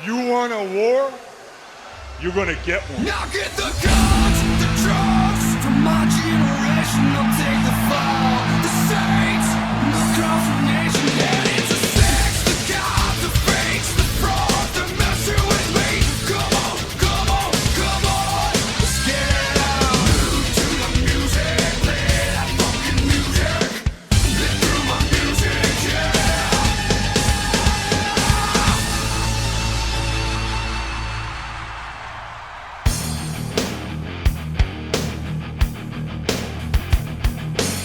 You want a war? You're gonna get one. Now get the guns, the drugs from my generation. I'll take the fall, the saints, the confirmation. And it's a sex, the gods, the fakes, the fraud, the messing with me. Come on, come on, come on. Let's get it out. Move to the music, play that fucking music. Live through my music, yeah.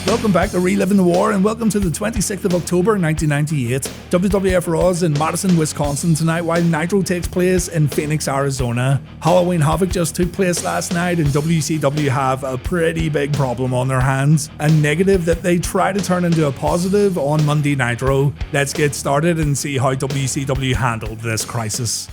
Welcome back to Reliving the War, and welcome to the 26th of October 1998. WWF Raw is in Madison, Wisconsin tonight, while Nitro takes place in Phoenix, Arizona. Halloween Havoc just took place last night, and WCW have a pretty big problem on their hands. A negative that they try to turn into a positive on Monday Nitro. Let's get started and see how WCW handled this crisis.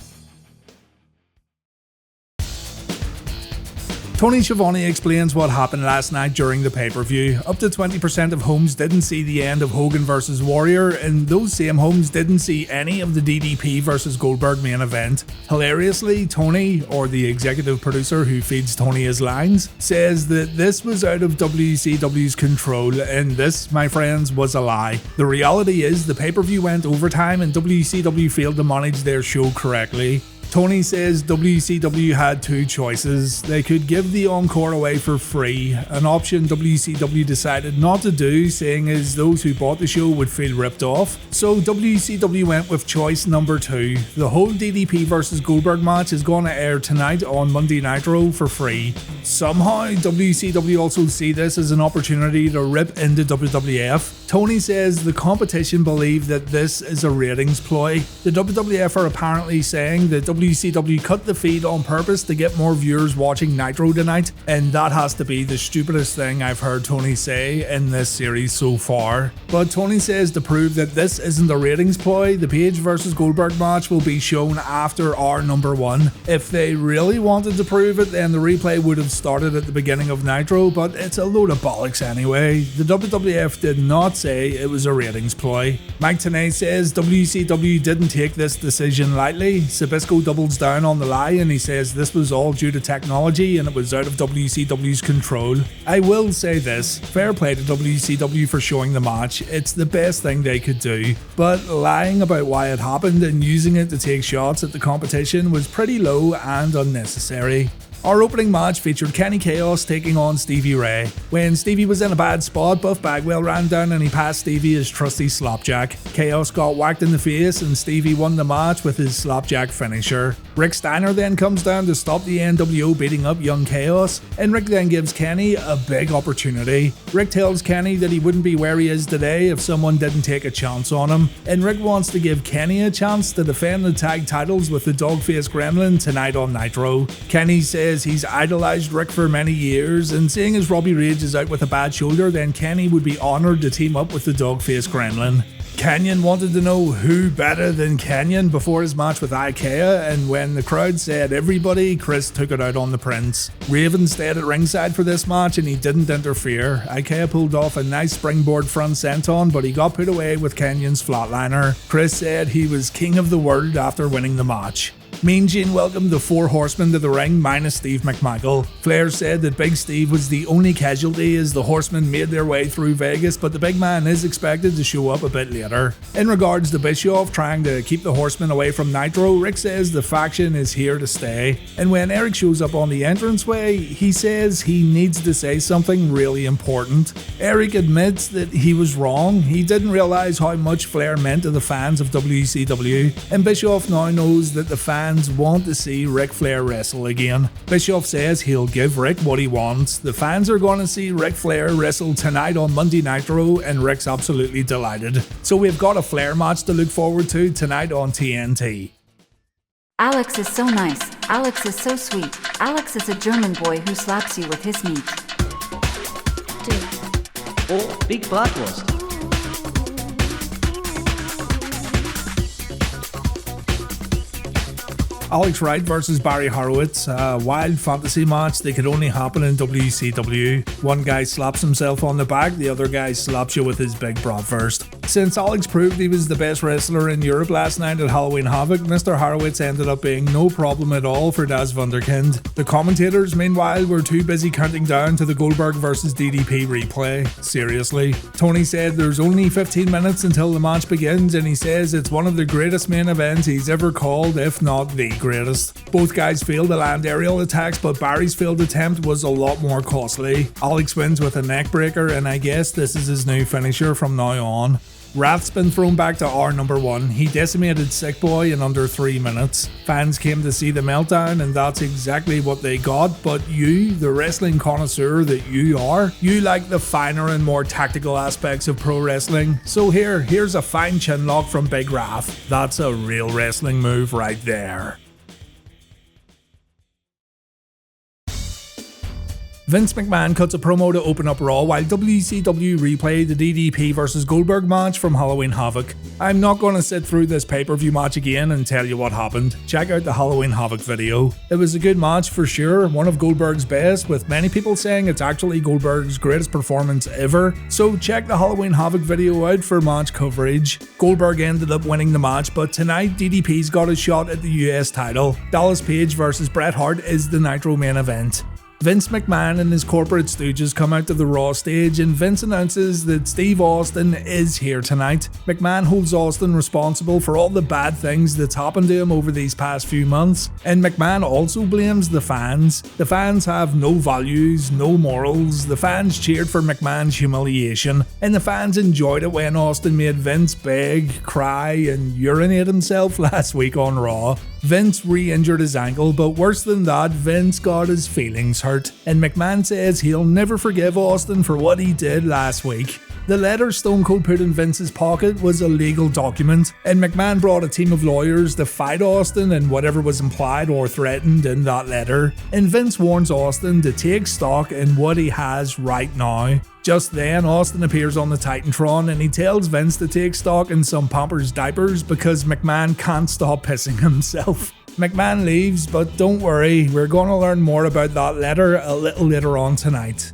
Tony Schiavone explains what happened last night during the pay-per-view. Up to 20% of homes didn't see the end of Hogan vs. Warrior, and those same homes didn't see any of the DDP vs. Goldberg main event. Hilariously, Tony, or the executive producer who feeds Tony his lines, says that this was out of WCW's control, and this, my friends, was a lie. The reality is the pay-per-view went overtime and WCW failed to manage their show correctly. Tony says WCW had two choices. They could give the encore away for free, an option WCW decided not to do, saying as those who bought the show would feel ripped off. So WCW went with choice number 2. The whole DDP vs. Goldberg match is going to air tonight on Monday Nitro for free. Somehow, WCW also see this as an opportunity to rip into WWF. Tony says the competition believe that this is a ratings ploy. The WWF are apparently saying that WCW cut the feed on purpose to get more viewers watching Nitro tonight, and that has to be the stupidest thing I've heard Tony say in this series so far. But Tony says to prove that this isn't a ratings ploy, the Page vs. Goldberg match will be shown after our number 1. If they really wanted to prove it, then the replay would have started at the beginning of Nitro, but it's a load of bollocks anyway. The WWF did not say it was a ratings ploy. Mike Tenay says WCW didn't take this decision lightly. Sabisco doubles down on the lie and he says this was all due to technology and it was out of WCW's control. I will say this, fair play to WCW for showing the match, it's the best thing they could do, but lying about why it happened and using it to take shots at the competition was pretty low and unnecessary. Our opening match featured Kenny Kaos taking on Stevie Ray. When Stevie was in a bad spot, Buff Bagwell ran down and he passed Stevie his trusty slapjack. Kaos got whacked in the face and Stevie won the match with his slapjack finisher. Rick Steiner then comes down to stop the NWO beating up young Kaos, and Rick then gives Kenny a big opportunity. Rick tells Kenny that he wouldn't be where he is today if someone didn't take a chance on him, and Rick wants to give Kenny a chance to defend the tag titles with the Dogface Gremlin tonight on Nitro. Kenny says he's idolized Rick for many years, and seeing as Robbie Rage is out with a bad shoulder, then Kenny would be honored to team up with the Dogface Gremlin. Kanyon wanted to know who better than Kanyon before his match with Iaukea, and when the crowd said everybody, Chris took it out on the Prince. Raven stayed at ringside for this match and he didn't interfere. Iaukea pulled off a nice springboard front senton, but he got put away with Kanyon's flatliner. Chris said he was king of the world after winning the match. Mean Gene welcomed the 4 Horsemen to the ring minus Steve McMichael. Flair said that Big Steve was the only casualty as the Horsemen made their way through Vegas, but the big man is expected to show up a bit later. In regards to Bischoff trying to keep the Horsemen away from Nitro, Rick says the faction is here to stay. And when Eric shows up on the entranceway, he says he needs to say something really important. Eric admits that he was wrong. He didn't realize how much Flair meant to the fans of WCW, and Bischoff now knows that the fans want to see Ric Flair wrestle again. Bischoff says he'll give Rick what he wants. The fans are going to see Ric Flair wrestle tonight on Monday Nitro, and Rick's absolutely delighted. So we've got a Flair match to look forward to tonight on TNT. Alex is so nice. Alex is so sweet. Alex is a German boy who slaps you with his meat. Oh, big Bratwurst. Alex Wright versus Barry Horowitz, a wild fantasy match that could only happen in WCW. One guy slaps himself on the back, the other guy slaps you with his big bratwurst. Since Alex proved he was the best wrestler in Europe last night at Halloween Havoc, Mr. Horowitz ended up being no problem at all for Das Wunderkind. The commentators, meanwhile, were too busy counting down to the Goldberg vs DDP replay. Seriously. Tony said there's only 15 minutes until the match begins, and he says it's one of the greatest main events he's ever called, if not the greatest. Both guys failed to land aerial attacks, but Barry's failed attempt was a lot more costly. Alex wins with a neckbreaker, and I guess this is his new finisher from now on. Wrath's been thrown back to our number one. He decimated Sick Boy in under 3 minutes. Fans came to see the meltdown, and that's exactly what they got. But you, the wrestling connoisseur that you are, you like the finer and more tactical aspects of pro wrestling. So here's a fine chinlock from Big Wrath. That's a real wrestling move right there. Vince McMahon cuts a promo to open up Raw while WCW replay the DDP vs Goldberg match from Halloween Havoc. I'm not going to sit through this pay-per-view match again and tell you what happened. Check out the Halloween Havoc video. It was a good match for sure, one of Goldberg's best, with many people saying it's actually Goldberg's greatest performance ever. So check the Halloween Havoc video out for match coverage. Goldberg ended up winning the match, but tonight DDP's got a shot at the US title. Dallas Page vs Bret Hart is the Nitro main event. Vince McMahon and his corporate stooges come out to the Raw stage, and Vince announces that Steve Austin is here tonight. McMahon holds Austin responsible for all the bad things that's happened to him over these past few months, and McMahon also blames the fans. The fans have no values, no morals. The fans cheered for McMahon's humiliation, and the fans enjoyed it when Austin made Vince beg, cry, and urinate himself last week on Raw. Vince re-injured his ankle, but worse than that, Vince got his feelings hurt, and McMahon says he'll never forgive Austin for what he did last week. The letter Stone Cold put in Vince's pocket was a legal document, and McMahon brought a team of lawyers to fight Austin and whatever was implied or threatened in that letter, and Vince warns Austin to take stock in what he has right now. Just then, Austin appears on the Titantron and he tells Vince to take stock in some Pampers diapers because McMahon can't stop pissing himself. McMahon leaves, but don't worry, we're going to learn more about that letter a little later on tonight.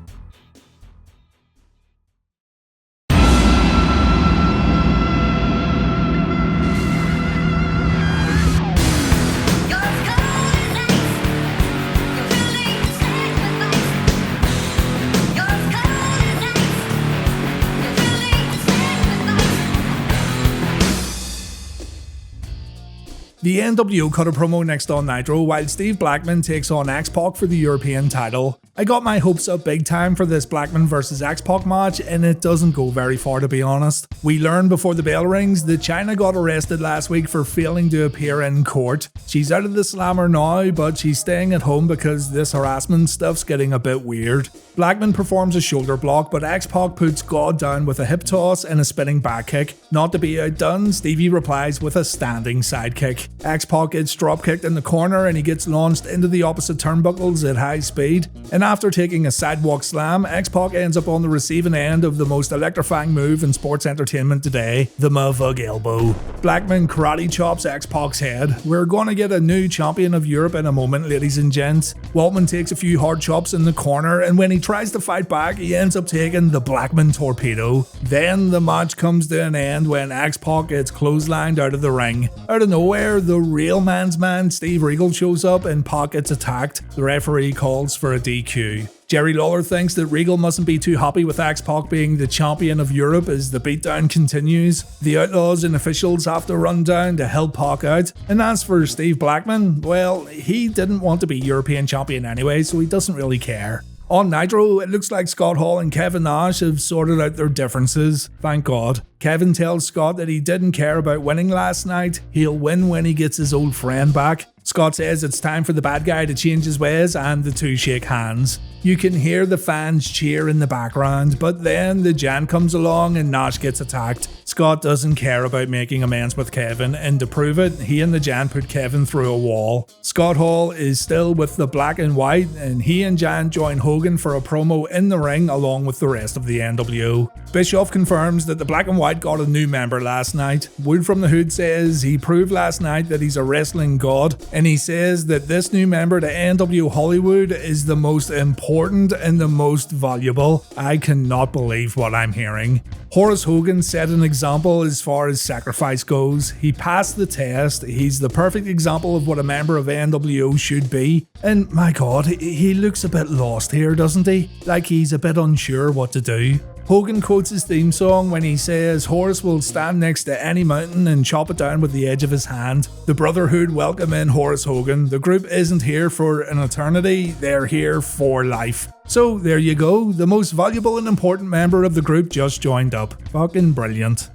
The NWO cut a promo next on Nitro while Steve Blackman takes on X-Pac for the European title. I got my hopes up big time for this Blackman vs X-Pac match, and it doesn't go very far to be honest. We learn before the bell rings that Chyna got arrested last week for failing to appear in court. She's out of the slammer now, but she's staying at home because this harassment stuff's getting a bit weird. Blackman performs a shoulder block, but X-Pac puts God down with a hip toss and a spinning back kick. Not to be outdone, Stevie replies with a standing sidekick. X-Pac gets drop kicked in the corner and he gets launched into the opposite turnbuckles at high speed. And after taking a sidewalk slam, X-Pac ends up on the receiving end of the most electrifying move in sports entertainment today, the motherfuck elbow. Blackman karate chops X-Pac's head. We're gonna get a new champion of Europe in a moment, ladies and gents. Waltman takes a few hard chops in the corner, and when he tries to fight back, he ends up taking the Blackman torpedo. Then the match comes to an end when X-Pac gets clotheslined out of the ring. Out of nowhere, the real man's man, Steve Regal, shows up and Pac gets attacked. The referee calls for a DQ. Jerry Lawler thinks that Regal mustn't be too happy with X-Pac being the champion of Europe as the beatdown continues. The Outlaws and officials have to run down to help Pac out. And as for Steve Blackman, well, he didn't want to be European champion anyway, so he doesn't really care. On Nitro, it looks like Scott Hall and Kevin Nash have sorted out their differences, thank God. Kevin tells Scott that he didn't care about winning last night, he'll win when he gets his old friend back. Scott says it's time for the bad guy to change his ways, and the two shake hands. You can hear the fans cheer in the background, but then the Jan comes along and Nash gets attacked. Scott doesn't care about making amends with Kevin, and to prove it, he and the Jan put Kevin through a wall. Scott Hall is still with the Black and White, and he and Jan join Hogan for a promo in the ring along with the rest of the NWO. Bischoff confirms that the Black and White got a new member last night. Wood from the Hood says he proved last night that he's a wrestling god, and he says that this new member to NWO Hollywood is the most important and the most valuable. I cannot believe what I'm hearing. Horace Hogan set an example as far as sacrifice goes. He passed the test. He's the perfect example of what a member of NWO should be. And my god, he looks a bit lost here, doesn't he? Like he's a bit unsure what to do. Hogan quotes his theme song when he says Horace will stand next to any mountain and chop it down with the edge of his hand. The Brotherhood welcome in Horace Hogan. The group isn't here for an eternity, they're here for life. So there you go, the most valuable and important member of the group just joined up. Fucking brilliant.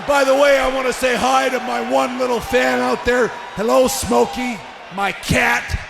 By the way, I want to say hi to my one little fan out there. Hello, Smokey, my cat.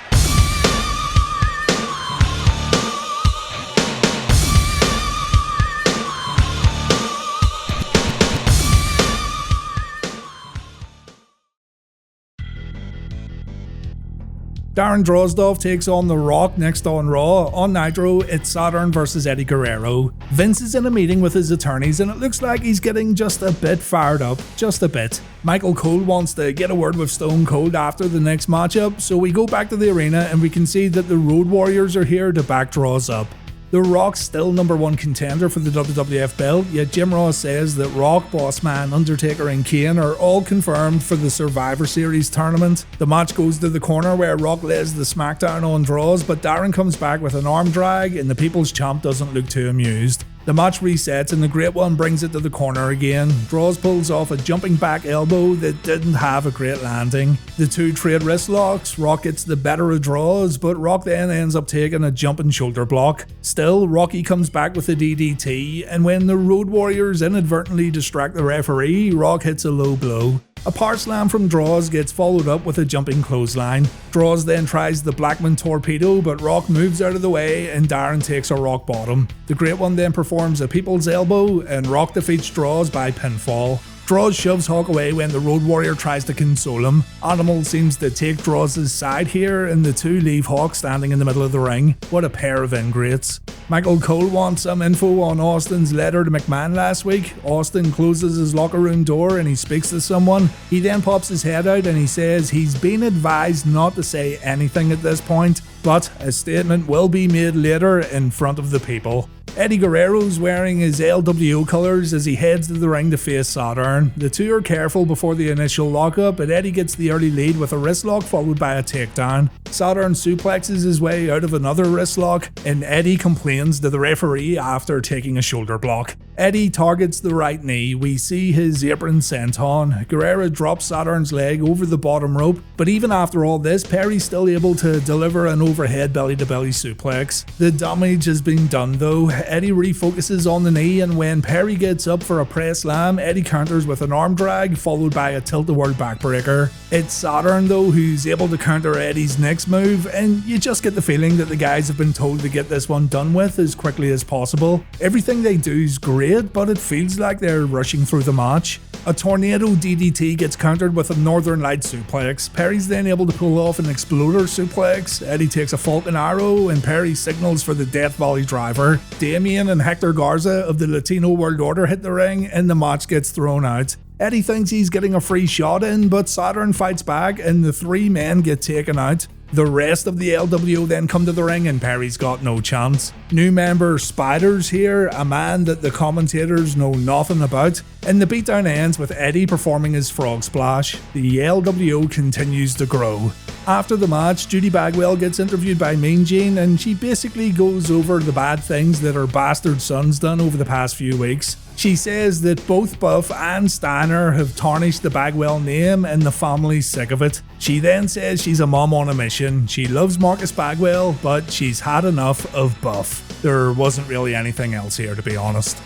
Darren Drozdov takes on The Rock next on Raw. On Nitro, it's Saturn versus Eddie Guerrero. Vince is in a meeting with his attorneys and it looks like he's getting just a bit fired up. Just a bit. Michael Cole wants to get a word with Stone Cold after the next matchup, so we go back to the arena and we can see that the Road Warriors are here to back Droz up. The Rock's still #1 contender for the WWF belt, yet Jim Ross says that Rock, Bossman, Undertaker and Kane are all confirmed for the Survivor Series tournament. The match goes to the corner where Rock lays the smackdown on Droz, but Darren comes back with an arm drag and the People's Champ doesn't look too amused. The match resets and the Great One brings it to the corner again. Droz pulls off a jumping back elbow that didn't have a great landing. The two trade wrist locks, Rock gets the better of Droz, but Rock then ends up taking a jumping shoulder block. Still, Rocky comes back with a DDT, and when the Road Warriors inadvertently distract the referee, Rock hits a low blow. A power slam from Droz gets followed up with a jumping clothesline. Droz then tries the Blackman torpedo, but Rock moves out of the way and Darren takes a rock bottom. The Great One then performs a People's Elbow and Rock defeats Droz by pinfall. Droz shoves Hawk away when the Road Warrior tries to console him. Animal seems to take Droz's side here and the two leave Hawk standing in the middle of the ring. What a pair of ingrates. Michael Cole wants some info on Austin's letter to McMahon last week. Austin closes his locker room door and he speaks to someone. He then pops his head out and he says he's been advised not to say anything at this point, but a statement will be made later in front of the people. Eddie Guerrero's wearing his LWO colours as he heads to the ring to face Saturn. The two are careful before the initial lockup, but Eddie gets the early lead with a wrist lock followed by a takedown. Saturn suplexes his way out of another wrist lock, and Eddie complains to the referee after taking a shoulder block. Eddie targets the right knee, we see his apron sent on. Guerrero drops Saturn's leg over the bottom rope, but even after all this, Perry's still able to deliver an overhead belly-to-belly suplex. The damage has been done though. Eddie refocuses on the knee, and when Perry gets up for a press slam, Eddie counters with an arm drag followed by a tilt-a-whirl backbreaker. It's Saturn though who's able to counter Eddie's next move, and you just get the feeling that the guys have been told to get this one done with as quickly as possible. Everything they do is great, but it feels like they're rushing through the match. A tornado DDT gets countered with a Northern Light suplex. Perry's then able to pull off an exploder suplex. Eddie takes a Falcon Arrow and Perry signals for the Death Valley driver. Damien and Hector Garza of the Latino World Order hit the ring and the match gets thrown out. Eddie thinks he's getting a free shot in, but Saturn fights back and the three men get taken out. The rest of the LWO then come to the ring and Perry's got no chance. New member Spider's here, a man that the commentators know nothing about, and the beatdown ends with Eddie performing his frog splash. The LWO continues to grow. After the match, Judy Bagwell gets interviewed by Mean Gene and she basically goes over the bad things that her bastard son's done over the past few weeks. She says that both Buff and Steiner have tarnished the Bagwell name and the family's sick of it. She then says she's a mom on a mission. She loves Marcus Bagwell, but she's had enough of Buff. There wasn't really anything else here, to be honest.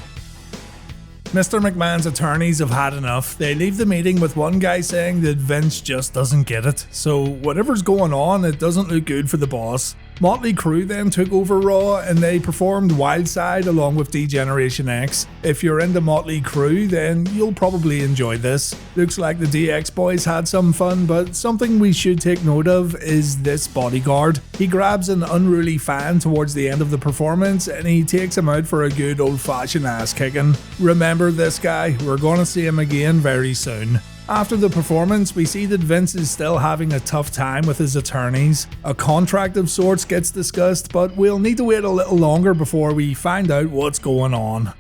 Mr. McMahon's attorneys have had enough. They leave the meeting with one guy saying that Vince just doesn't get it. So whatever's going on, it doesn't look good for the boss. Motley Crue then took over Raw and they performed Wildside along with D-Generation X. If you're into Motley Crue, then you'll probably enjoy this. Looks like the DX boys had some fun, but something we should take note of is this bodyguard. He grabs an unruly fan towards the end of the performance and he takes him out for a good old-fashioned ass kicking. Remember this guy? We're gonna see him again very soon. After the performance, we see that Vince is still having a tough time with his attorneys. A contract of sorts gets discussed, but we'll need to wait a little longer before we find out what's going on.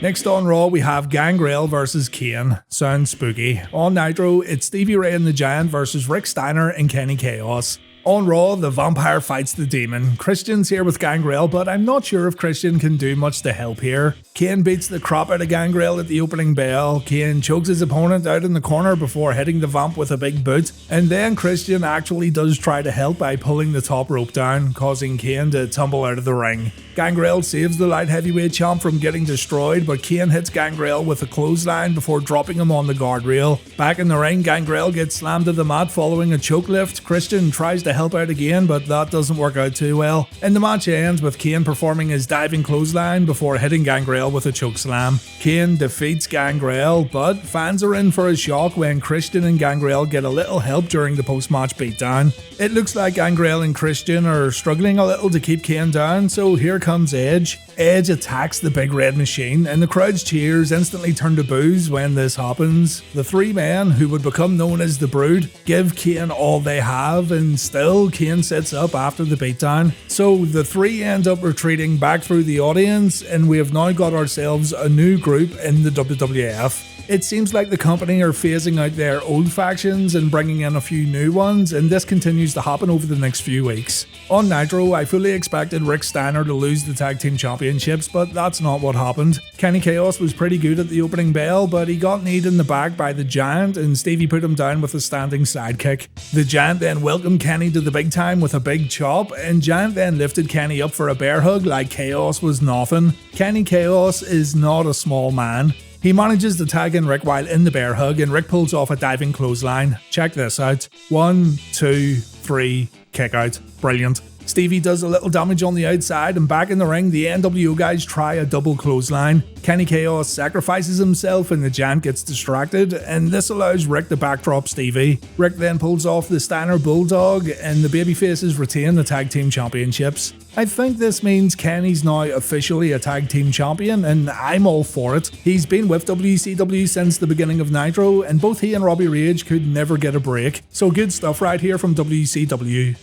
Next on Raw, we have Gangrel versus Kane. Sounds spooky. On Nitro, it's Stevie Ray and the Giant versus Rick Steiner and Kenny Kaos. On Raw, the vampire fights the demon. Christian's here with Gangrel, but I'm not sure if Christian can do much to help here. Kane beats the crap out of Gangrel at the opening bell. Kane chokes his opponent out in the corner before hitting the vamp with a big boot. And then Christian actually does try to help by pulling the top rope down, causing Kane to tumble out of the ring. Gangrel saves the light heavyweight champ from getting destroyed, but Kane hits Gangrel with a clothesline before dropping him on the guardrail. Back in the ring, Gangrel gets slammed to the mat following a choke lift. Christian tries to help out again, but that doesn't work out too well. And the match ends with Kane performing his diving clothesline before hitting Gangrel with a choke slam. Kane defeats Gangrel, but fans are in for a shock when Christian and Gangrel get a little help during the post-match beatdown. It looks like Gangrel and Christian are struggling a little to keep Kane down, so here comes Edge. Edge attacks the big red machine, and the crowd's cheers instantly turn to boos when this happens. The three men, who would become known as the Brood, give Kane all they have, and still Kane sits up after the beatdown. So the three end up retreating back through the audience, and we have now got ourselves a new group in the WWF. It seems like the company are phasing out their old factions and bringing in a few new ones, and this continues to happen over the next few weeks. On Nitro, I fully expected Rick Steiner to lose the tag team championships, but that's not what happened. Kenny Kaos was pretty good at the opening bell, but he got kneed in the back by the Giant, and Stevie put him down with a standing sidekick. The Giant then welcomed Kenny to the big time with a big chop, and Giant then lifted Kenny up for a bear hug like Kaos was nothing. Kenny Kaos is not a small man. He manages to tag in Rick while in the bear hug, and Rick pulls off a diving clothesline. Check this out. 1, 2, 3, kick out. Brilliant. Stevie does a little damage on the outside, and back in the ring, the NWO guys try a double clothesline. Kenny Kaos sacrifices himself and the Giant gets distracted, and this allows Rick to backdrop Stevie. Rick then pulls off the Steiner Bulldog, and the babyfaces retain the tag team championships. I think this means Kenny's now officially a tag team champion, and I'm all for it. He's been with WCW since the beginning of Nitro, and both he and Robbie Rage could never get a break. So good stuff right here from WCW.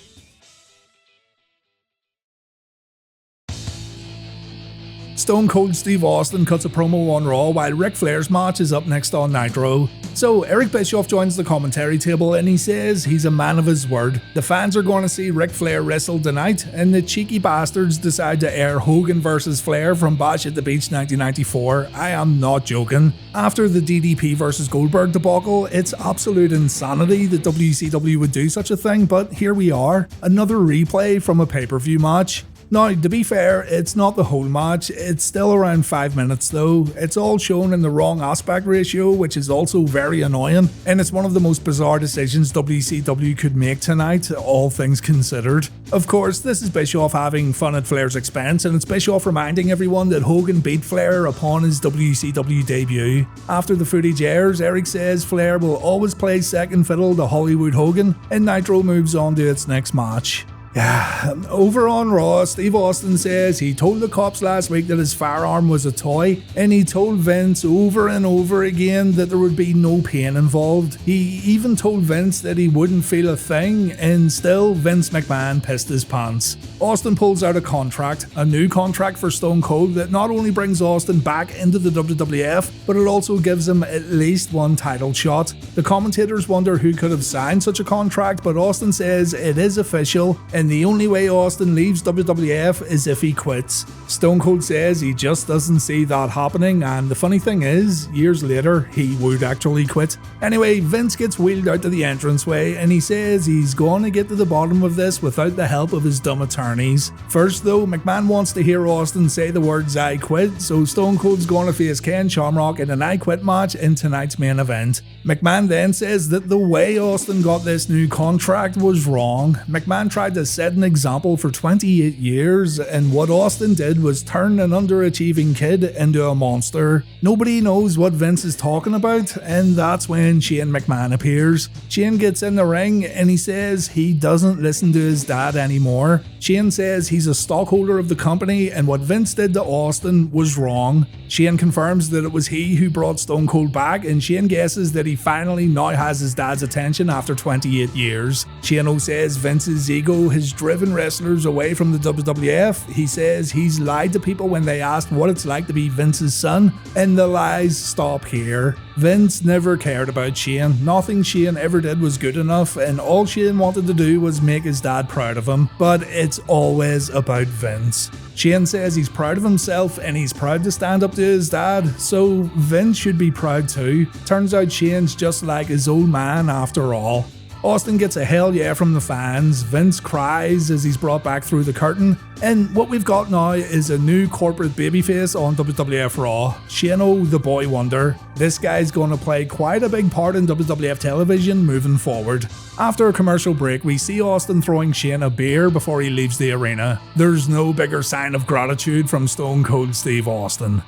Stone Cold Steve Austin cuts a promo on Raw while Ric Flair's match is up next on Nitro. So Eric Bischoff joins the commentary table and he says he's a man of his word. The fans are going to see Ric Flair wrestle tonight, and the cheeky bastards decide to air Hogan vs Flair from Bash at the Beach 1994. I am not joking. After the DDP vs Goldberg debacle, it's absolute insanity that WCW would do such a thing, but here we are. Another replay from a pay-per-view match. Now, to be fair, it's not the whole match, it's still around 5 minutes though. It's all shown in the wrong aspect ratio, which is also very annoying, and it's one of the most bizarre decisions WCW could make tonight, all things considered. Of course, this is Bischoff having fun at Flair's expense, and it's Bischoff reminding everyone that Hogan beat Flair upon his WCW debut. After the footage airs, Eric says Flair will always play second fiddle to Hollywood Hogan, and Nitro moves on to its next match. Over on Raw, Steve Austin says he told the cops last week that his firearm was a toy, and he told Vince over and over again that there would be no pain involved. He even told Vince that he wouldn't feel a thing, and still Vince McMahon pissed his pants. Austin pulls out a new contract for Stone Cold that not only brings Austin back into the WWF, but it also gives him at least one title shot. The commentators wonder who could have signed such a contract, but Austin says it is official, and and the only way Austin leaves WWF is if he quits. Stone Cold says he just doesn't see that happening, and the funny thing is, years later, he would actually quit. Anyway, Vince gets wheeled out to the entranceway, and he says he's going to get to the bottom of this without the help of his dumb attorneys. First though, McMahon wants to hear Austin say the words "I quit," so Stone Cold's going to face Ken Shamrock in an "I quit" match in tonight's main event. McMahon then says that the way Austin got this new contract was wrong. McMahon tried to set an example for 28 years, and what Austin did was turn an underachieving kid into a monster. Nobody knows what Vince is talking about, and that's when Shane McMahon appears. Shane gets in the ring and he says he doesn't listen to his dad anymore. Shane says he's a stockholder of the company and what Vince did to Austin was wrong. Shane confirms that it was he who brought Stone Cold back, and Shane guesses that he finally now has his dad's attention after 28 years. Shane says Vince's ego has driven wrestlers away from the WWF. He says he's lied to people when they asked what it's like to be Vince's son, and the lies stop here. Vince never cared about Shane. Nothing Shane ever did was good enough, and all Shane wanted to do was make his dad proud of him. But it's always about Vince. Shane says he's proud of himself and he's proud to stand up to his dad, so Vince should be proud too. Turns out Shane's just like his old man after all. Austin gets a hell yeah from the fans, Vince cries as he's brought back through the curtain, and what we've got now is a new corporate babyface on WWF Raw, Shane the Boy Wonder. This guy's going to play quite a big part in WWF television moving forward. After a commercial break, we see Austin throwing Shane a beer before he leaves the arena. There's no bigger sign of gratitude from Stone Cold Steve Austin.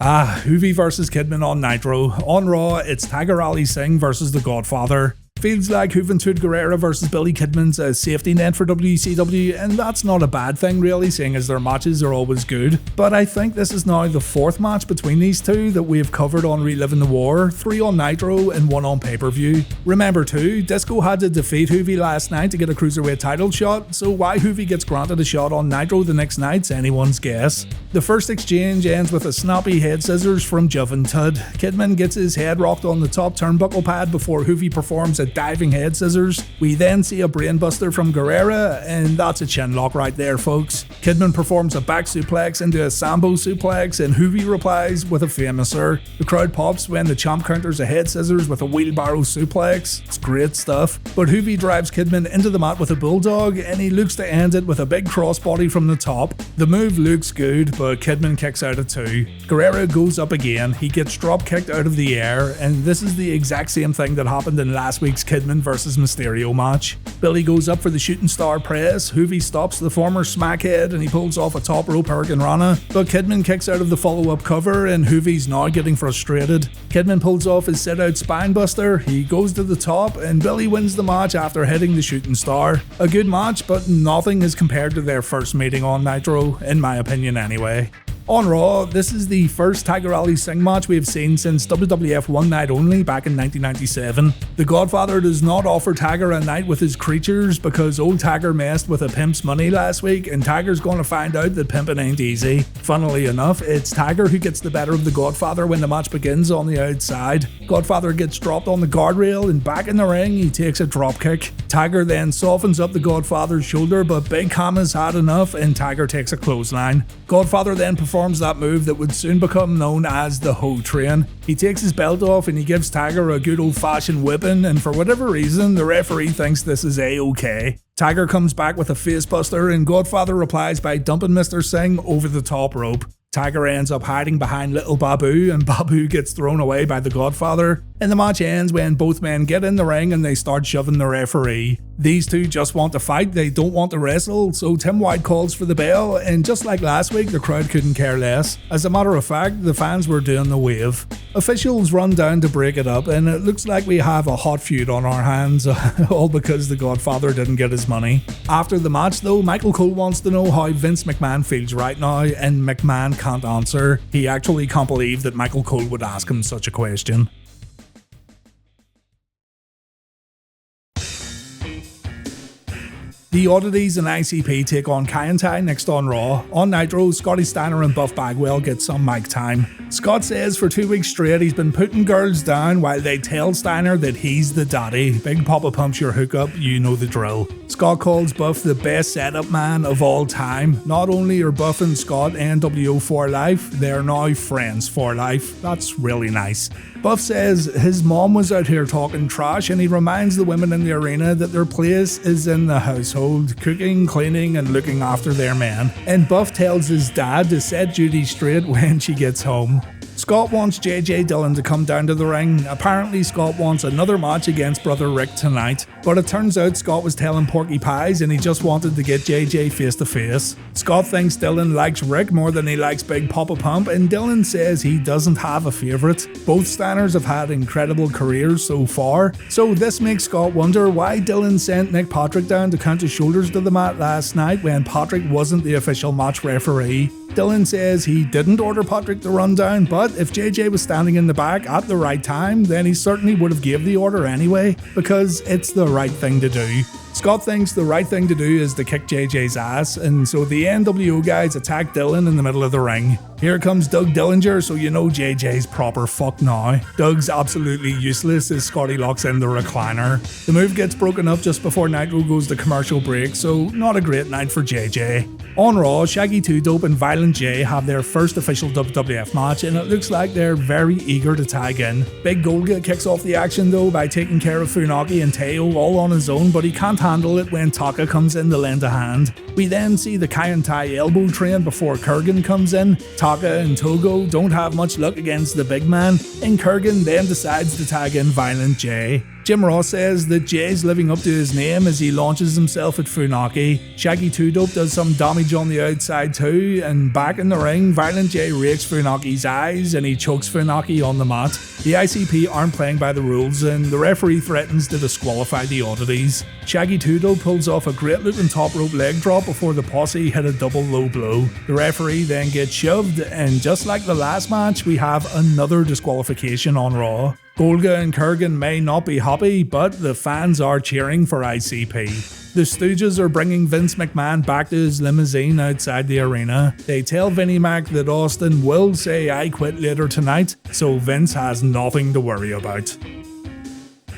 Juvi versus Kidman on Nitro. On Raw, it's Tiger Ali Singh versus the Godfather. Feels like Juventud Guerrera versus Billy Kidman's a safety net for WCW, and that's not a bad thing really, seeing as their matches are always good. But I think this is now the fourth match between these two that we have covered on Reliving the War, 3 on Nitro and 1 on pay-per-view. Remember too, Disco had to defeat Juvi last night to get a Cruiserweight title shot, so why Juvi gets granted a shot on Nitro the next night's anyone's guess. The first exchange ends with a snappy head scissors from Juventud. Kidman gets his head rocked on the top turnbuckle pad before Juvi performs a diving head scissors. We then see a brainbuster from Guerrera, and that's a chin lock right there, folks. Kidman performs a back suplex into a Sambo suplex, and Juvi replies with a famouser. The crowd pops when the champ counters a head scissors with a wheelbarrow suplex. It's great stuff. But Juvi drives Kidman into the mat with a bulldog, and he looks to end it with a big crossbody from the top. The move looks good, but Kidman kicks out at 2. Guerrero goes up again. He gets drop kicked out of the air, and this is the exact same thing that happened in last week's Kidman versus Mysterio match. Billy goes up for the shooting star press. Juvi stops the former smackhead and he pulls off a top rope Hurricane Rana, but Kidman kicks out of the follow-up cover and Juvi's now getting frustrated. Kidman pulls off his sit-out spinebuster, he goes to the top, and Billy wins the match after hitting the shooting star. A good match, but nothing is compared to their first meeting on Nitro, in my opinion anyway. On Raw, this is the first Tiger Ali Singh match we have seen since WWF One Night Only back in 1997. The Godfather does not offer Tiger a night with his creatures because old Tiger messed with a pimp's money last week, and Tiger's going to find out that pimping ain't easy. Funnily enough, it's Tiger who gets the better of the Godfather when the match begins on the outside. Godfather gets dropped on the guardrail, and back in the ring he takes a dropkick. Tiger then softens up the Godfather's shoulder, but Big Cam has had enough and Tiger takes a clothesline. Godfather then performs that move that would soon become known as the Ho Train. He takes his belt off and he gives Tiger a good old-fashioned whipping, and for whatever reason the referee thinks this is A-OK. Tiger comes back with a facebuster and Godfather replies by dumping Mr. Singh over the top rope. Tiger ends up hiding behind Little Babu, and Babu gets thrown away by the Godfather, and the match ends when both men get in the ring and they start shoving the referee. These two just want to fight, they don't want to wrestle, so Tim White calls for the bell, and just like last week, the crowd couldn't care less. As a matter of fact, the fans were doing the wave. Officials run down to break it up, and it looks like we have a hot feud on our hands, all because the Godfather didn't get his money. After the match though, Michael Cole wants to know how Vince McMahon feels right now, and McMahon can't answer. He actually can't believe that Michael Cole would ask him such a question. The Oddities and ICP take on Kanyon next on Raw. On Nitro, Scotty Steiner and Buff Bagwell get some mic time. Scott says for 2 weeks straight he's been putting girls down while they tell Steiner that he's the daddy. Big Papa pumps your hookup, you know the drill. Scott calls Buff the best setup man of all time. Not only are Buff and Scott NWO for life, they're now friends for life. That's really nice. Buff says his mom was out here talking trash, and he reminds the women in the arena that their place is in the household, cooking, cleaning and looking after their men. And Buff tells his dad to set Judy straight when she gets home. Scott wants JJ Dillon to come down to the ring. Apparently Scott wants another match against brother Rick tonight, but it turns out Scott was telling Porky Pies and he just wanted to get JJ face to face. Scott thinks Dillon likes Rick more than he likes Big Papa Pump, and Dillon says he doesn't have a favourite. Both Steiners have had incredible careers so far, so this makes Scott wonder why Dillon sent Nick Patrick down to count his shoulders to the mat last night when Patrick wasn't the official match referee. Dillon says he didn't order Patrick to run down, but if JJ was standing in the back at the right time, then he certainly would have gave the order anyway, because it's the right thing to do. Scott thinks the right thing to do is to kick JJ's ass, and so the NWO guys attack Dillon in the middle of the ring. Here comes Doug Dillinger, so you know JJ's proper fuck now. Doug's absolutely useless as Scotty locks in the recliner. The move gets broken up just before Nitro goes to commercial break, so not a great night for JJ. On Raw, Shaggy 2 Dope and Violent J have their first official WWF match, and it looks like they're very eager to tag in. Big Golga kicks off the action though by taking care of Funaki and Teo all on his own, but he can't handle it when Taka comes in to lend a hand. We then see the Kanyon elbow train before Kurgan comes in. Taka and Togo don't have much luck against the big man, and Kurgan then decides to tag in Violent J. Jim Ross says that Jay's living up to his name as he launches himself at Funaki. Shaggy 2 Dope does some damage on the outside too, and back in the ring, Violent J rakes Funaki's eyes and he chokes Funaki on the mat. The ICP aren't playing by the rules and the referee threatens to disqualify the Oddities. Shaggy 2 Dope pulls off a great looking top rope leg drop before the posse hit a double low blow. The referee then gets shoved, and just like the last match, we have another disqualification on Raw. Golga and Kurgan may not be happy, but the fans are cheering for ICP. The Stooges are bringing Vince McMahon back to his limousine outside the arena. They tell Vinnie Mac that Austin will say I quit later tonight, so Vince has nothing to worry about.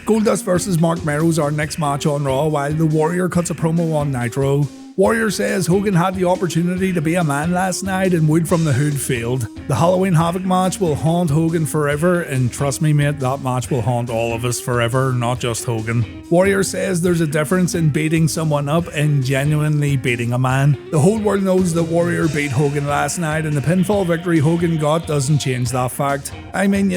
Goldust vs Mark Mero's our next match on Raw, while the Warrior cuts a promo on Nitro. Warrior says Hogan had the opportunity to be a man last night and Wood from the Hood failed. The Halloween Havoc match will haunt Hogan forever, and trust me mate, that match will haunt all of us forever, not just Hogan. Warrior says there's a difference in beating someone up and genuinely beating a man. The whole world knows that Warrior beat Hogan last night, and the pinfall victory Hogan got doesn't change that fact. I mean,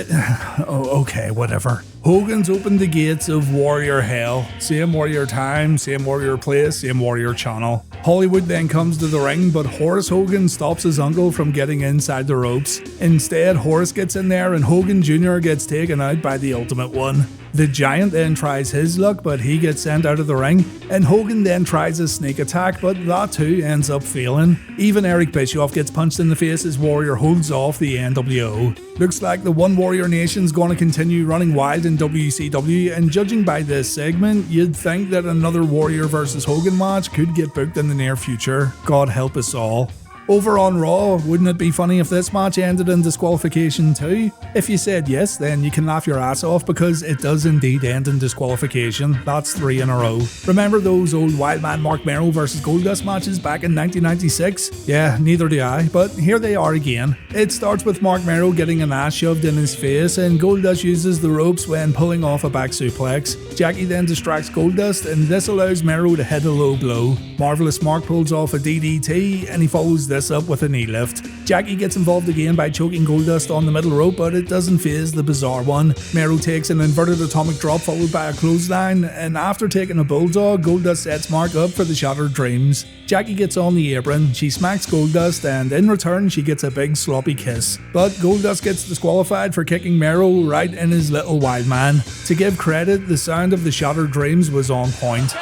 okay, whatever. Hogan's opened the gates of Warrior Hell. Same Warrior time, same Warrior place, same Warrior channel. Hollywood then comes to the ring, but Horace Hogan stops his uncle from getting inside the ropes. Instead, Horace gets in there and Hogan Jr. gets taken out by the Ultimate One. The Giant then tries his luck, but he gets sent out of the ring, and Hogan then tries a sneak attack, but that too ends up failing. Even Eric Bischoff gets punched in the face as Warrior holds off the NWO. Looks like the One Warrior Nation's gonna continue running wild in WCW, and judging by this segment, you'd think that another Warrior vs Hogan match could get booked in the near future. God help us all. Over on Raw, wouldn't it be funny if this match ended in disqualification too? If you said yes, then you can laugh your ass off because it does indeed end in disqualification. That's 3 in a row. Remember those old Wildman Mark Mero vs Goldust matches back in 1996? Yeah, neither do I, but here they are again. It starts with Mark Mero getting an ass shoved in his face, and Goldust uses the ropes when pulling off a back suplex. Jackie then distracts Goldust, and this allows Mero to hit a low blow. Marvelous Mark pulls off a DDT, and he follows this up with a knee lift. Jackie gets involved again by choking Goldust on the middle rope, but it doesn't faze the Bizarre One. Mero takes an inverted atomic drop followed by a clothesline, and after taking a bulldog, Goldust sets Mark up for the Shattered Dreams. Jackie gets on the apron, she smacks Goldust, and in return she gets a big sloppy kiss. But Goldust gets disqualified for kicking Mero right in his little wild man. To give credit, the sound of the Shattered Dreams was on point.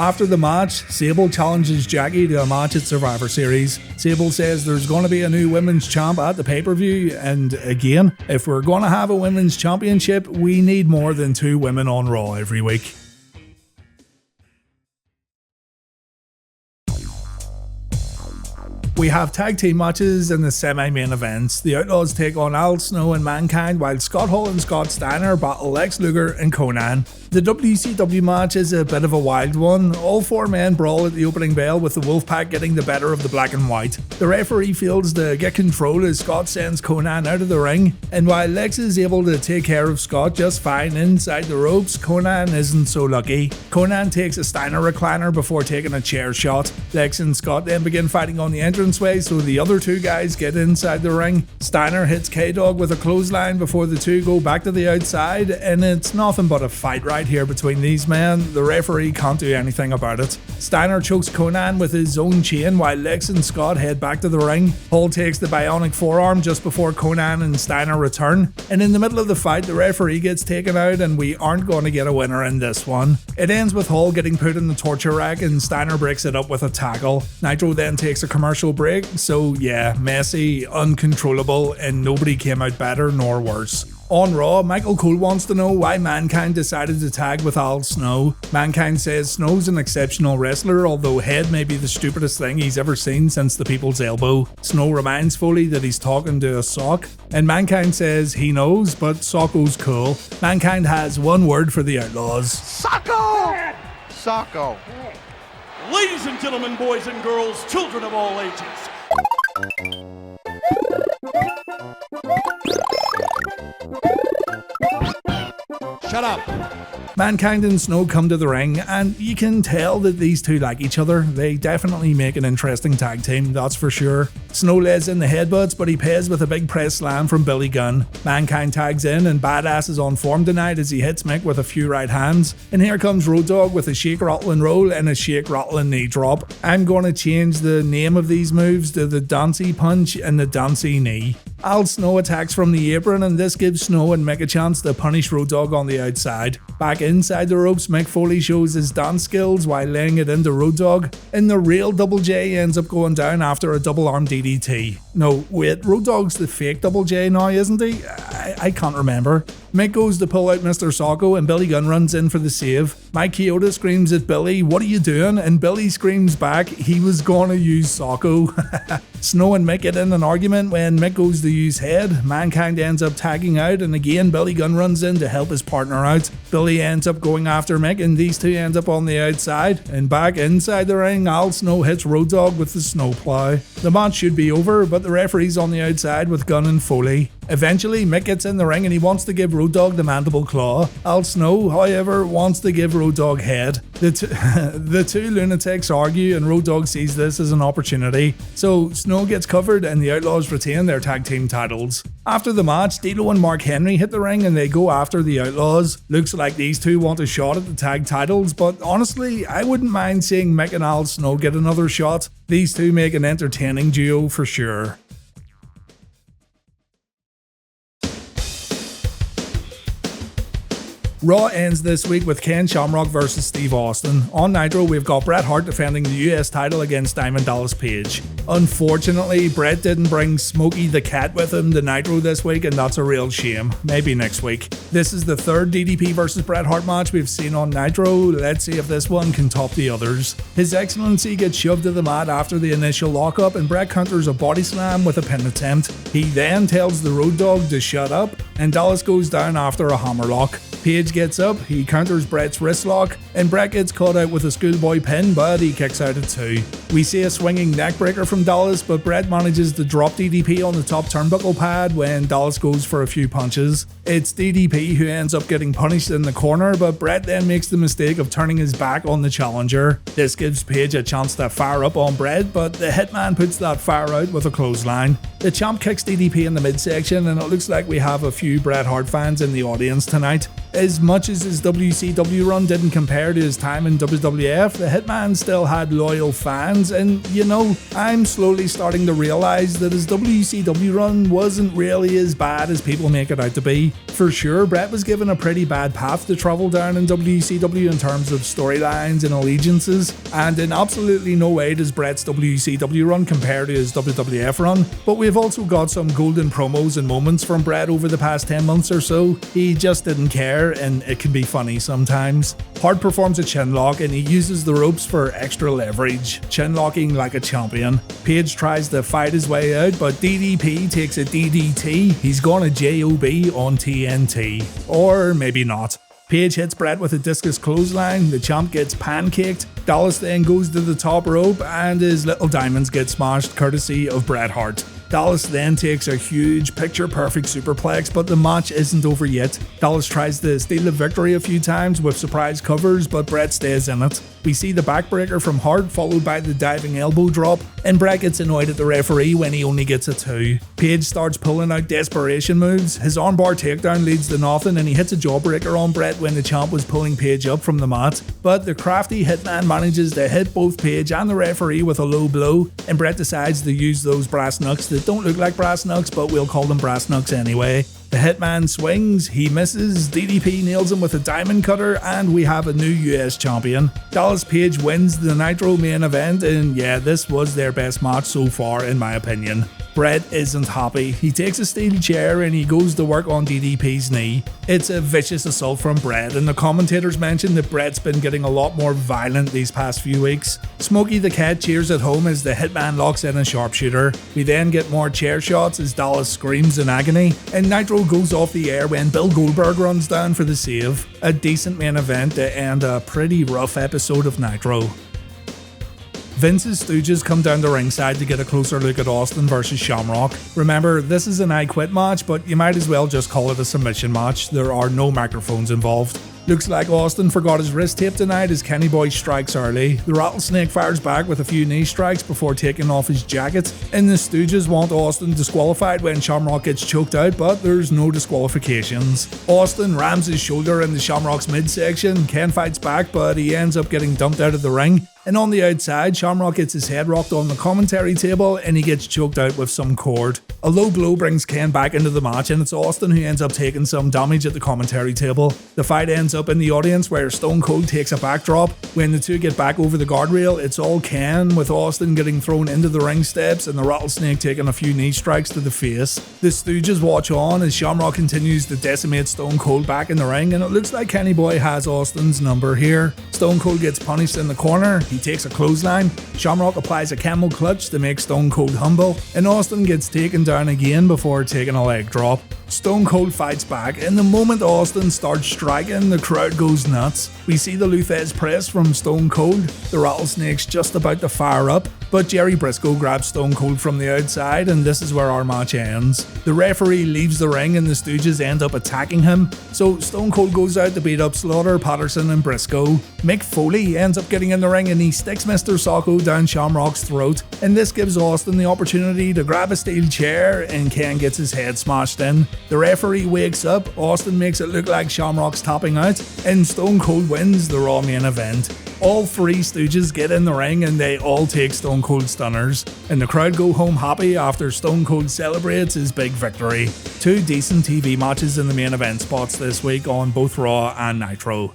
After the match, Sable challenges Jackie to a match at Survivor Series. Sable says there's going to be a new women's champ at the pay-per-view, and again, if we're going to have a women's championship, we need more than 2 women on Raw every week. We have tag team matches in the semi-main events. The Outlaws take on Al Snow and Mankind, while Scott Hall and Scott Steiner battle Lex Luger and Conan. The WCW match is a bit of a wild one. All 4 men brawl at the opening bell, with the Wolfpack getting the better of the Black and White. The referee feels to get control as Scott sends Conan out of the ring, and while Lex is able to take care of Scott just fine inside the ropes, Conan isn't so lucky. Conan takes a Steiner recliner before taking a chair shot. Lex and Scott then begin fighting on the entranceway, so the other 2 guys get inside the ring. Steiner hits K-Dog with a clothesline before the 2 go back to the outside, and it's nothing but a fight right here between these men. The referee can't do anything about it. Steiner chokes Conan with his own chain while Lex and Scott head back to the ring. Hall takes the bionic forearm just before Conan and Steiner return, and in the middle of the fight the referee gets taken out and we aren't going to get a winner in this one. It ends with Hall getting put in the torture rack and Steiner breaks it up with a tackle. Nitro then takes a commercial break, so yeah, messy, uncontrollable, and nobody came out better nor worse. On Raw, Michael Cole wants to know why Mankind decided to tag with Al Snow. Mankind says Snow's an exceptional wrestler, although head may be the stupidest thing he's ever seen since the People's Elbow. Snow reminds Foley that he's talking to a sock, and Mankind says he knows, but Socko's cool. Mankind has one word for the Outlaws. Socko! Socko. Ladies and gentlemen, boys and girls, children of all ages. Shut up. Mankind and Snow come to the ring, and you can tell that these 2 like each other. They definitely make an interesting tag team, that's for sure. Snow lays in the headbutts, but he pays with a big press slam from Billy Gunn. Mankind tags in, and Badass is on form tonight as he hits Mick with a few right hands. And here comes Road Dogg with a shake, rattle and roll and a shake, rattle and knee drop. I'm going to change the name of these moves to the Dancy Punch and the Dancy Knee. Al Snow attacks from the apron, and this gives Snow and Mick a chance to punish Road Dogg on the outside. Back inside the ropes, Mick Foley shows his dance skills while laying it into Road Dogg, and the real Double J ends up going down after a double arm DDT. No, wait, Road Dogg's the fake Double J now, isn't he? I can't remember. Mick goes to pull out Mr. Socko and Billy Gunn runs in for the save. Mike Chioda screams at Billy, "What are you doing?" And Billy screams back, he was gonna use Socko. Snow and Mick get in an argument when Mick goes to use head. Mankind ends up tagging out, and again Billy Gunn runs in to help his partner out. Billy ends up going after Mick, and these 2 end up on the outside. And back inside the ring, Al Snow hits Road Dogg with the snowplow. The match should be over, but the referee's on the outside with Gunn and Foley. Eventually, Mick gets in the ring and he wants to give Road Dogg the mandible claw. Al Snow, however, wants to give Road Dogg head. The two lunatics argue, and Road Dogg sees this as an opportunity. So Snow gets covered and the Outlaws retain their tag team titles. After the match, D'Lo and Mark Henry hit the ring and they go after the Outlaws. Looks like these 2 want a shot at the tag titles, but honestly, I wouldn't mind seeing Mick and Al Snow get another shot. These 2 make an entertaining duo for sure. Raw ends this week with Ken Shamrock versus Steve Austin. On Nitro, we've got Bret Hart defending the US title against Diamond Dallas Page. Unfortunately, Bret didn't bring Smokey the Cat with him to Nitro this week, and that's a real shame. Maybe next week. This is the 3rd DDP versus Bret Hart match we've seen on Nitro. Let's see if this one can top the others. His Excellency gets shoved to the mat after the initial lockup, and Bret counters a body slam with a pin attempt. He then tells the Road Dogg to shut up, and Dallas goes down after a hammerlock. Page gets up, he counters Bret's wrist lock, and Bret gets caught out with a schoolboy pin, but he kicks out at 2. We see a swinging neckbreaker from Dallas, but Bret manages to drop DDP on the top turnbuckle pad when Dallas goes for a few punches. It's DDP who ends up getting punished in the corner, but Bret then makes the mistake of turning his back on the challenger. This gives Page a chance to fire up on Bret, but the Hitman puts that fire out with a clothesline. The champ kicks DDP in the midsection, and it looks like we have a few Bret Hart fans in the audience tonight. As much as his WCW run didn't compare compared to his time in WWF, the Hitman still had loyal fans, and you know, I'm slowly starting to realize that his WCW run wasn't really as bad as people make it out to be. For sure, Bret was given a pretty bad path to travel down in WCW in terms of storylines and allegiances, and in absolutely no way does Bret's WCW run compare to his WWF run, but we've also got some golden promos and moments from Bret over the past 10 months or so. He just didn't care, and it can be funny sometimes. Hart performs a chinlock and he uses the ropes for extra leverage, chinlocking like a champion. Page tries to fight his way out, but DDP takes a DDT. He's gone a JOB on TNT. Or maybe not. Page hits Bret with a discus clothesline, the champ gets pancaked, Dallas then goes to the top rope and his little diamonds get smashed courtesy of Bret Hart. Dallas then takes a huge picture-perfect superplex, but the match isn't over yet. Dallas tries to steal the victory a few times with surprise covers, but Bret stays in it. We see the backbreaker from Hart followed by the diving elbow drop, and Bret gets annoyed at the referee when he only gets a 2. Page starts pulling out desperation moves. His armbar takedown leads to nothing, and he hits a jawbreaker on Bret when the champ was pulling Page up from the mat. But the crafty Hitman manages to hit both Page and the referee with a low blow, and Bret decides to use those brass knucks that don't look like brass knucks, but we'll call them brass knucks anyway. The Hitman swings, he misses, DDP nails him with a diamond cutter, and we have a new US champion. Dallas Page wins the Nitro main event, and yeah, this was their best match so far in my opinion. Bret isn't happy. He takes a steel chair and he goes to work on DDP's knee. It's a vicious assault from Bret, and the commentators mention that Bret's been getting a lot more violent these past few weeks. Smokey the Cat cheers at home as the Hitman locks in a sharpshooter. We then get more chair shots as Dallas screams in agony, and Nitro goes off the air when Bill Goldberg runs down for the save. A decent main event to end a pretty rough episode of Nitro. Vince's Stooges come down to ringside to get a closer look at Austin versus Shamrock. Remember, this is an I Quit match, but you might as well just call it a submission match. There are no microphones involved. Looks like Austin forgot his wrist tape tonight as Kenny Boy strikes early. The Rattlesnake fires back with a few knee strikes before taking off his jacket. And the Stooges want Austin disqualified when Shamrock gets choked out, but there's no disqualifications. Austin rams his shoulder in the Shamrock's midsection. Ken fights back, but he ends up getting dumped out of the ring. And on the outside, Shamrock gets his head rocked on the commentary table and he gets choked out with some cord. A low blow brings Ken back into the match, and it's Austin who ends up taking some damage at the commentary table. The fight ends up in the audience where Stone Cold takes a backdrop. When the two get back over the guardrail, it's all Ken, with Austin getting thrown into the ring steps and the Rattlesnake taking a few knee strikes to the face. The Stooges watch on as Shamrock continues to decimate Stone Cold back in the ring, and it looks like Kenny Boy has Austin's number here. Stone Cold gets punished in the corner. He takes a clothesline. Shamrock applies a camel clutch to make Stone Cold humble, and Austin gets taken down again before taking a leg drop. Stone Cold fights back, and the moment Austin starts striking, the crowd goes nuts. We see the Luthez press from Stone Cold. The Rattlesnake's just about to fire up, but Jerry Briscoe grabs Stone Cold from the outside, and this is where our match ends. The referee leaves the ring and the Stooges end up attacking him, so Stone Cold goes out to beat up Slaughter, Patterson and Briscoe. Mick Foley ends up getting in the ring and he sticks Mr. Socko down Shamrock's throat, and this gives Austin the opportunity to grab a steel chair, and Ken gets his head smashed in. The referee wakes up, Austin makes it look like Shamrock's tapping out, and Stone Cold wins the Raw main event. All three Stooges get in the ring and they all take Stone Cold stunners, and the crowd go home happy after Stone Cold celebrates his big victory. Two decent TV matches in the main event spots this week on both Raw and Nitro.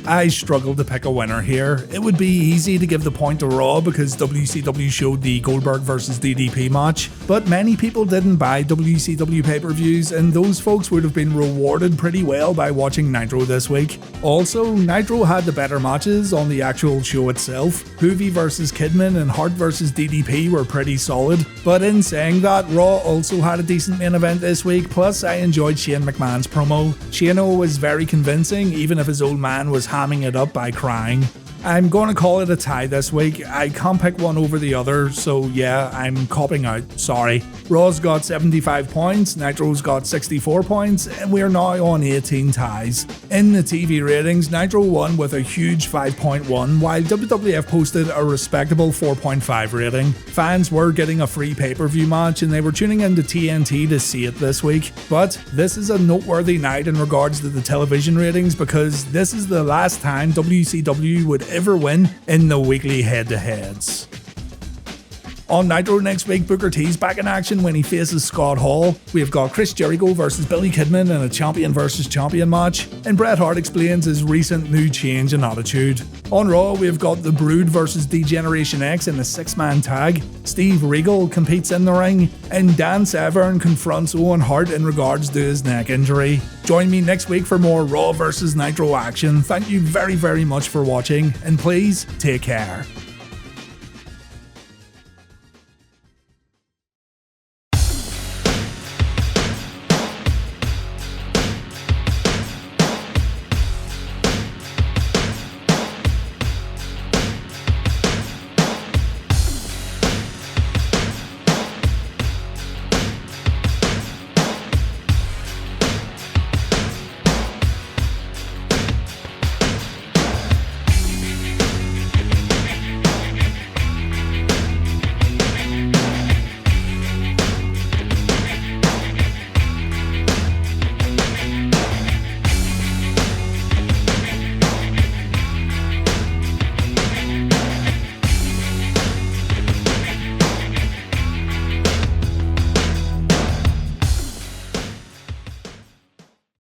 I struggled to pick a winner here. It would be easy to give the point to Raw because WCW showed the Goldberg vs DDP match, but many people didn't buy WCW pay-per-views, and those folks would have been rewarded pretty well by watching Nitro this week. Also, Nitro had the better matches on the actual show itself. Hoovy vs Kidman and Hart vs DDP were pretty solid, but in saying that, Raw also had a decent main event this week, plus I enjoyed Shane McMahon's promo. Shane was very convincing, even if his old man was hamming it up by crying. I'm going to call it a tie this week. I can't pick one over the other, so yeah, I'm copping out. Sorry. Raw's got 75 points, Nitro's got 64 points, and we're now on 18 ties. In the TV ratings, Nitro won with a huge 5.1, while WWF posted a respectable 4.5 rating. Fans were getting a free pay-per-view match, and they were tuning into TNT to see it this week. But this is a noteworthy night in regards to the television ratings, because this is the last time WCW would ever win in the weekly head-to-heads. On Nitro next week, Booker T's back in action when he faces Scott Hall. We've got Chris Jericho versus Billy Kidman in a champion versus champion match, and Bret Hart explains his recent new change in attitude. On Raw, we've got The Brood versus D-Generation X in a 6-man tag. Steve Regal competes in the ring, and Dan Severn confronts Owen Hart in regards to his neck injury. Join me next week for more Raw versus Nitro action. Thank you very, very much for watching, and please take care.